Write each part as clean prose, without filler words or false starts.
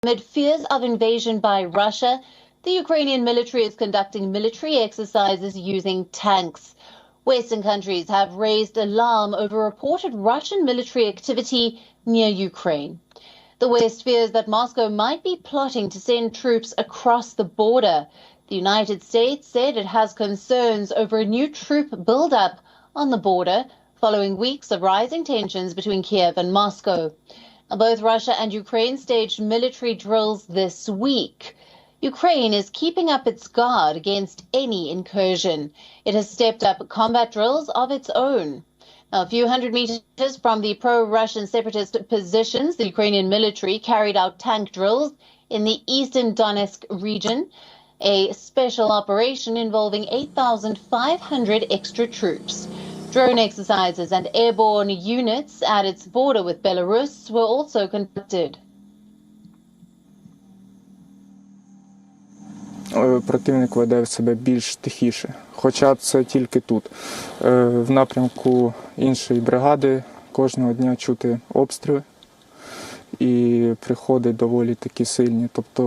Amid fears of invasion by Russia, the Ukrainian military is conducting military exercises using tanks. Western countries have raised alarm over reported Russian military activity near Ukraine. The West fears that Moscow might be plotting to send troops across the border. The United States said it has concerns over a new troop buildup on the border following weeks of rising tensions between Kiev and Moscow. Both Russia and Ukraine staged military drills this week. Ukraine is keeping up its guard against any incursion. It has stepped up combat drills of its own. Now, a few hundred meters from the pro-Russian separatist positions, the Ukrainian military carried out tank drills in the eastern Donetsk region, a special operation involving 8,500 extra troops. Drone exercises and airborne units at its border with Belarus were also conducted. Противник веде себе більш тихіше, хоча це тільки тут. В напрямку іншої бригади кожного дня чути обстріли і приходи доволі такі сильні. Тобто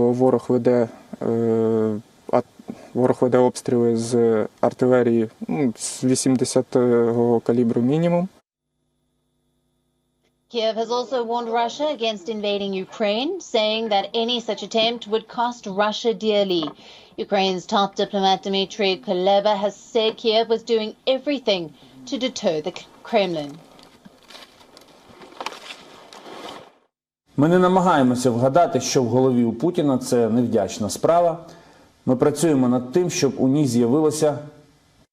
ворог веде обстріли з артилерії з 80-го калібру мінімум. Kiev has also warned Russia against invading Ukraine, saying that any such attempt would cost Russia dearly. Ukraine's top diplomat Dmitry Kuleba has said Kiev was doing everything to deter the Kremlin. Ми не намагаємося вгадати, що в голові у Путіна. Це невдячна справа. Ми працюємо над тим, щоб у ній з'явилося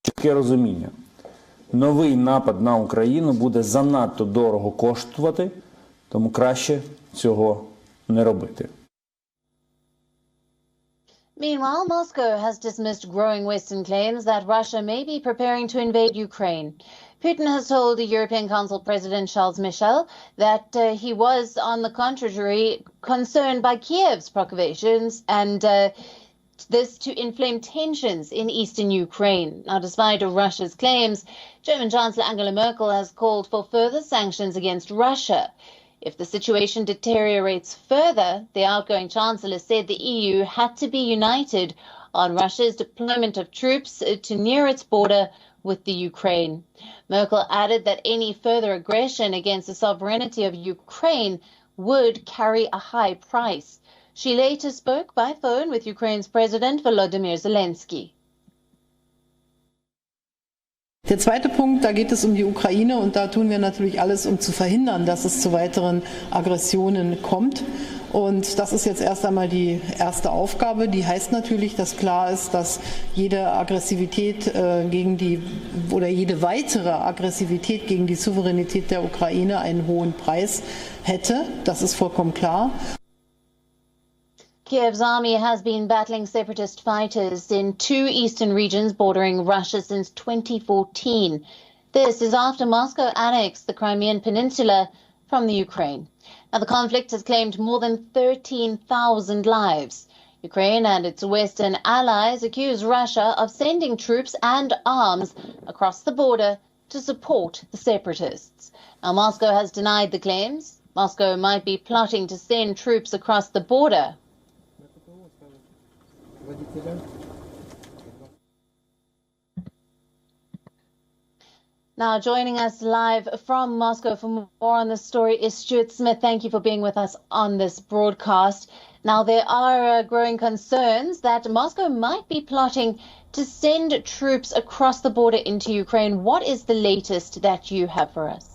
чітке розуміння. Новий напад на Україну буде занадто дорого коштувати, тому краще цього не робити. Meanwhile, Moscow has dismissed growing Western claims that Russia may be preparing to invade Ukraine. Putin has told the European Council President Charles Michel that he was, on the contrary, concerned by Kiev's provocations and this to inflame tensions in eastern Ukraine. Now, despite Russia's claims, German Chancellor Angela Merkel has called for further sanctions against Russia. If the situation deteriorates further, the outgoing chancellor said the EU had to be united on Russia's deployment of troops to near its border with the Ukraine. Merkel added that any further aggression against the sovereignty of Ukraine would carry a high price. She later spoke by phone with Ukraine's President Volodymyr Zelensky. Der zweite Punkt, da geht es um die Ukraine und da tun wir natürlich alles, um zu verhindern, dass es zu weiteren Aggressionen kommt. Und das ist jetzt erst einmal die erste Aufgabe. Die heißt natürlich, dass klar ist, dass jede Aggressivität jede weitere Aggressivität gegen die Souveränität der Ukraine einen hohen Preis hätte. Das ist vollkommen klar. Kiev's army has been battling separatist fighters in two eastern regions bordering Russia since 2014. This is after Moscow annexed the Crimean Peninsula from the Ukraine. Now, the conflict has claimed more than 13,000 lives. Ukraine and its Western allies accuse Russia of sending troops and arms across the border to support the separatists. Now, Moscow has denied the claims. Moscow might be plotting to send troops across the border. Now, joining us live from Moscow for more on this story is Stuart Smith. Thank you for being with us on this broadcast. Now, there are growing concerns that Moscow might be plotting to send troops across the border into Ukraine. What is the latest that you have for us?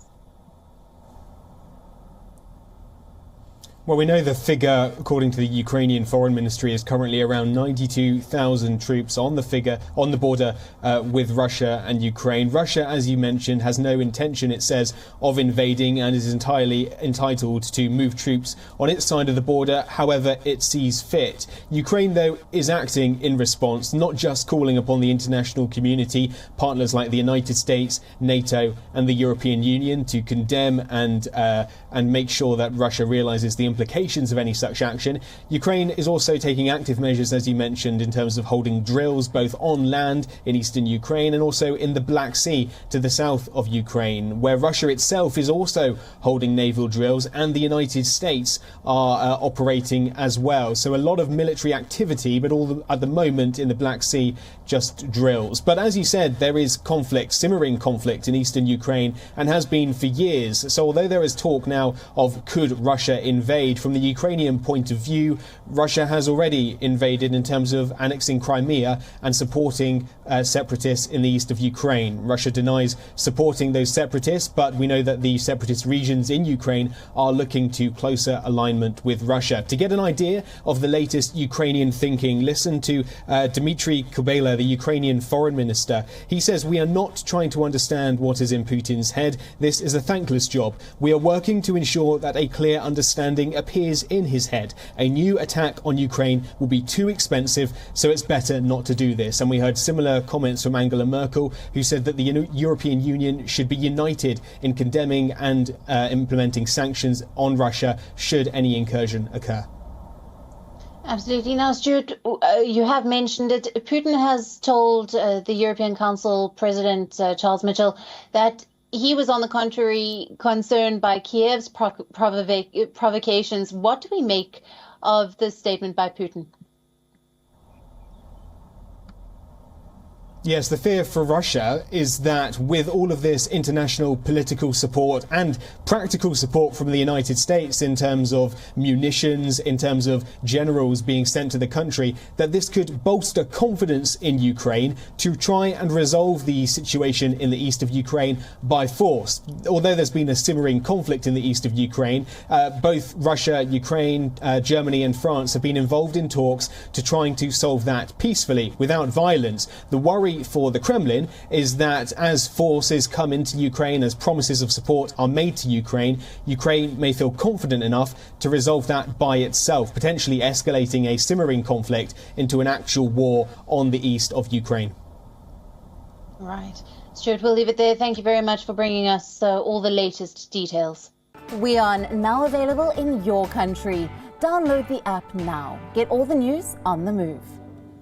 Well, we know the figure, according to the Ukrainian Foreign Ministry, is currently around 92,000 troops on the border with Russia and Ukraine. Russia, as you mentioned, has no intention, it says, of invading and is entirely entitled to move troops on its side of the border however it sees fit. Ukraine, though, is acting in response, not just calling upon the international community, partners like the United States, NATO and the European Union to condemn and make sure that Russia realises the implications of any such action. Ukraine is also taking active measures, as you mentioned, in terms of holding drills both on land in eastern Ukraine and also in the Black Sea to the south of Ukraine, where Russia itself is also holding naval drills, and the United States are operating as well. So a lot of military activity, but at the moment in the Black Sea, just drills. But as you said, there is conflict, simmering conflict in eastern Ukraine, and has been for years. So although there is talk now of could Russia invade, from the Ukrainian point of view, Russia has already invaded in terms of annexing Crimea and supporting separatists in the east of Ukraine. Russia denies supporting those separatists, but we know that the separatist regions in Ukraine are looking to closer alignment with Russia. To get an idea of the latest Ukrainian thinking, listen to Dmitry Kubela, the Ukrainian foreign minister. He says, "We are not trying to understand what is in Putin's head. This is a thankless job. We are working to ensure that a clear understanding appears in his head. A new attack on Ukraine will be too expensive, so it's better not to do this." And we heard similar comments from Angela Merkel, who said that the European Union should be united in condemning and implementing sanctions on Russia should any incursion occur. Absolutely. Now, Stuart, you have mentioned it. Putin has told the European Council President Charles Michel that he was, on the contrary, concerned by Kiev's provocations. What do we make of this statement by Putin? Yes, the fear for Russia is that with all of this international political support and practical support from the United States in terms of munitions, in terms of generals being sent to the country, that this could bolster confidence in Ukraine to try and resolve the situation in the east of Ukraine by force. Although there's been a simmering conflict in the east of Ukraine, both Russia, Ukraine, Germany and France have been involved in talks to trying to solve that peacefully, without violence. The worry for the Kremlin is that as forces come into Ukraine, as promises of support are made to Ukraine, Ukraine may feel confident enough to resolve that by itself, potentially escalating a simmering conflict into an actual war on the east of Ukraine. Right. Stuart, we'll leave it there. Thank you very much for bringing us all the latest details. WION, now available in your country. Download the app now. Get all the news on the move.